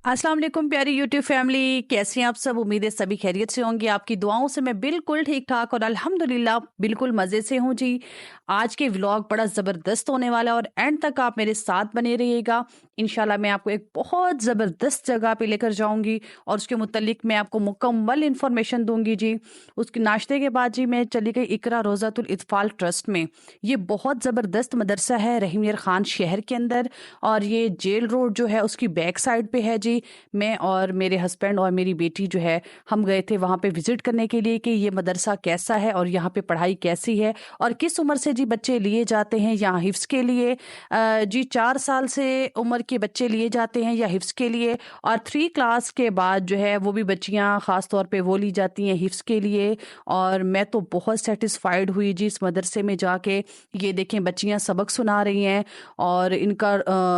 अस्सलाम वालेकुम प्यारी यूट्यूब फैमिली, कैसे हैं आप सब। उम्मीद है सभी खैरियत से होंगे। आपकी दुआओं से मैं बिल्कुल ठीक ठाक और अल्हम्दुलिल्लाह बिल्कुल मज़े से हूँ जी। आज के व्लॉग बड़ा ज़बरदस्त होने वाला है और एंड तक आप मेरे साथ बने रहिएगा। इंशाल्लाह मैं आपको एक बहुत ज़बरदस्त जगह पे लेकर जाऊंगी और उसके मुतल्लिक मैं आपको मुकम्मल इन्फॉर्मेशन दूंगी जी। उसके नाश्ते के बाद जी मैं चली गई इकरा रोज़ातुल इत्फ़ाल ट्रस्ट में। ये बहुत ज़बरदस्त मदरसा है रहीम यार खान शहर के अंदर, और ये जेल रोड जो है उसकी बैक साइड पे है जी। मैं और मेरे हस्बैंड और मेरी बेटी जो है हम गए थे वहाँ पे विजिट करने के लिए कि ये मदरसा कैसा है और यहाँ पे पढ़ाई कैसी है और किस उम्र से जी बच्चे लिए जाते हैं यहाँ हिफ्स के लिए। जी 4 साल से उम्र के बच्चे लिए जाते हैं या हिफ्स के लिए, और 3 क्लास के बाद जो है वो भी बच्चियाँ ख़ास तौर पे वो ली जाती हैं हिफ्स के लिए। और मैं तो बहुत सेटिस्फाइड हुई जी इस मदरसे में जाके। ये देखें बच्चियाँ सबक सुना रही हैं और इनका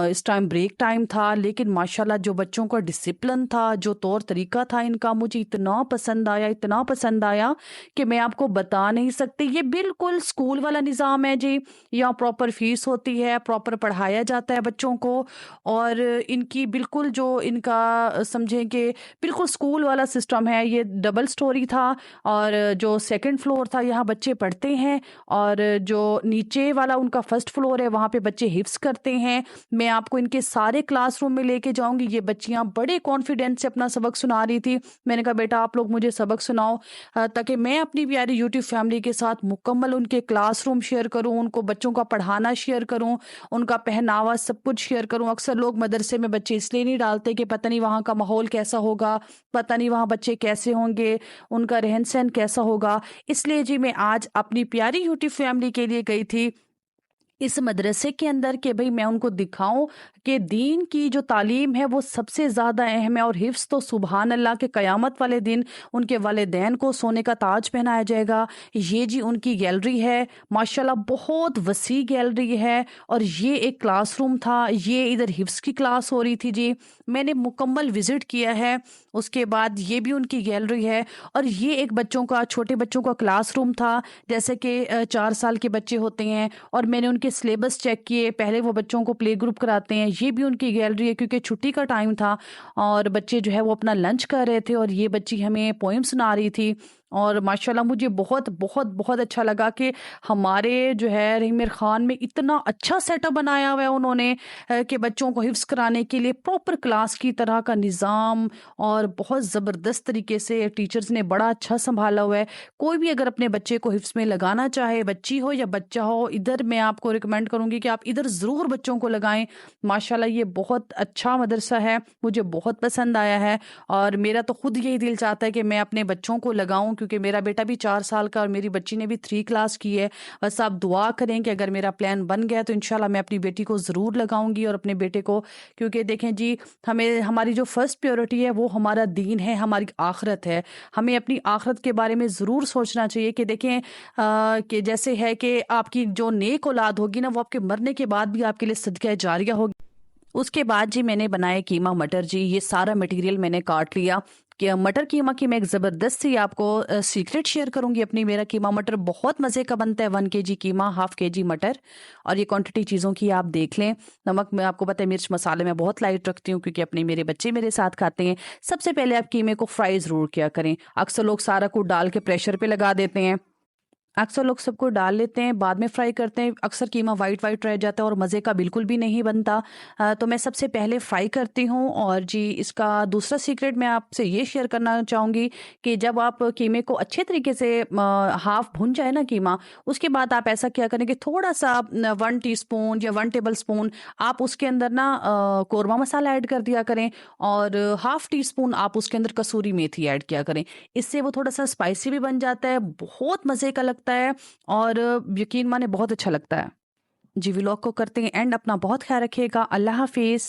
इस टाइम ब्रेक टाइम था, लेकिन माशाल्लाह जो बच्चों का डिसिप्लिन था, जो तौर तरीका था इनका, मुझे इतना पसंद आया, इतना पसंद आया कि मैं आपको बता नहीं सकती। ये बिल्कुल स्कूल वाला निज़ाम है जी। यहाँ प्रॉपर फीस होती है, प्रॉपर पढ़ाया जाता है बच्चों को, और इनकी बिल्कुल जो इनका समझें कि बिल्कुल स्कूल वाला सिस्टम है। ये डबल स्टोरी था और जो सेकंड फ्लोर था यहाँ बच्चे पढ़ते हैं, और जो नीचे वाला उनका फर्स्ट फ्लोर है वहाँ पे बच्चे हिफ्स करते हैं। मैं आपको इनके सारे क्लासरूम में लेके जाऊंगी। ये बच्चियां बड़े कॉन्फिडेंस से अपना सबक सुना रही थी। मैंने कहा बेटा आप लोग मुझे सबक सुनाओ, ताकि मैं अपनी प्यारी यूट्यूब फैमिली के साथ मुकम्मल उनके क्लासरूम शेयर करूं, उनको बच्चों का पढ़ाना शेयर करूं, उनका पहनावा सब कुछ शेयर करूं। अक्सर लोग मदरसे में बच्चे इसलिए नहीं डालते कि पता नहीं वहाँ का माहौल कैसा होगा, पता नहीं वहाँ बच्चे कैसे होंगे, उनका रहन सहन कैसा होगा। इसलिए जी मैं आज अपनी प्यारी यूट्यूब फैमिली के लिए गई थी इस मदरसे के अंदर कि भाई मैं उनको दिखाऊं कि दीन की जो तालीम है वो सबसे ज़्यादा अहम है। और हिफ्स तो सुबहान अल्लाह के क़यामत वाले दिन उनके वालिदैन को सोने का ताज पहनाया जाएगा। ये जी उनकी गैलरी है, माशाल्लाह बहुत वसी गैलरी है। और ये एक क्लासरूम था, ये इधर हिफ्स की क्लास हो रही थी जी। मैंने मुकम्मल विज़िट किया है। उसके बाद ये भी उनकी गैलरी है, और ये एक बच्चों का, छोटे बच्चों का क्लासरूम था। जैसे कि 4 साल के बच्चे होते हैं, और मैंने उनके सिलेबस चेक किए। पहले वो बच्चों को प्ले ग्रुप कराते हैं, ये भी उनकी गैलरी है क्योंकि छुट्टी का टाइम था और बच्चे जो है वो अपना लंच कर रहे थे, और ये बच्ची हमें पोइम सुना रही थी। और माशाल्लाह मुझे बहुत बहुत बहुत अच्छा लगा कि हमारे जो है रहीम खान में इतना अच्छा सेटअप बनाया हुआ है उन्होंने, कि बच्चों को हिफ्स कराने के लिए प्रॉपर क्लास की तरह का निज़ाम, और बहुत ज़बरदस्त तरीके से टीचर्स ने बड़ा अच्छा संभाला हुआ है। कोई भी अगर अपने बच्चे को हिफ्स में लगाना चाहे, बच्ची हो या बच्चा हो, इधर मैं आपको रिकमेंड करूंगी कि आप इधर ज़रूर बच्चों को लगाएं। माशाल्लाह ये बहुत अच्छा मदरसा है, मुझे बहुत पसंद आया है। और मेरा तो खुद यही दिल चाहता है कि मैं अपने बच्चों को लगाऊं, क्योंकि मेरा बेटा भी 4 साल का और मेरी बच्ची ने भी 3 क्लास की है। बस आप दुआ करें कि अगर मेरा प्लान बन गया तो इंशाल्लाह मैं अपनी बेटी को ज़रूर लगाऊंगी और अपने बेटे को। क्योंकि देखें जी, हमें हमारी जो फर्स्ट प्रायोरिटी है वो हमारा दीन है, हमारी आखिरत है। हमें अपनी आखिरत के बारे में ज़रूर सोचना चाहिए कि देखें कि जैसे है कि आपकी जो नेक औलाद होगी ना वो आपके मरने के बाद भी आपके लिए सदका जारिया होगी। उसके बाद जी मैंने बनाया कीमा मटर जी। ये सारा मटेरियल मैंने काट लिया कि मटर कीमा की मैं एक ज़बरदस्त सी आपको सीक्रेट शेयर करूंगी अपनी। मेरा कीमा मटर बहुत मज़े का बनता है। 1 kg कीमा, ½ kg मटर, और ये क्वांटिटी चीज़ों की आप देख लें। नमक मैं आपको पता है, मिर्च मसाले मैं बहुत लाइट रखती हूँ क्योंकि अपने मेरे बच्चे मेरे साथ खाते हैं। सबसे पहले आप कीमे को फ्राई ज़रूर किया करें। अक्सर लोग सारा कुछ डाल के प्रेशर पे लगा देते हैं, अक्सर लोग सबको डाल लेते हैं बाद में फ्राई करते हैं। अक्सर कीमा वाइट वाइट रह जाता है और मज़े का बिल्कुल भी नहीं बनता। तो मैं सबसे पहले फ्राई करती हूँ। और जी इसका दूसरा सीक्रेट मैं आपसे ये शेयर करना चाहूँगी कि जब आप कीमे को अच्छे तरीके से हाफ भुन जाए ना कीमा, उसके बाद आप ऐसा क्या करें कि थोड़ा सा 1 टीस्पून या 1 टेबल स्पून आप उसके अंदर ना कौरमा मसाला ऐड कर दिया करें, और ½ टीस्पून आप उसके अंदर कसूरी मेथी ऐड किया करें। इससे वो थोड़ा सा स्पाइसी भी बन जाता है, बहुत मज़े का लगता है, और यकीन माने बहुत अच्छा लगता है। जी व्लॉग को करते हैं एंड, अपना बहुत ख्याल रखिएगा। अल्लाह हाफिज़।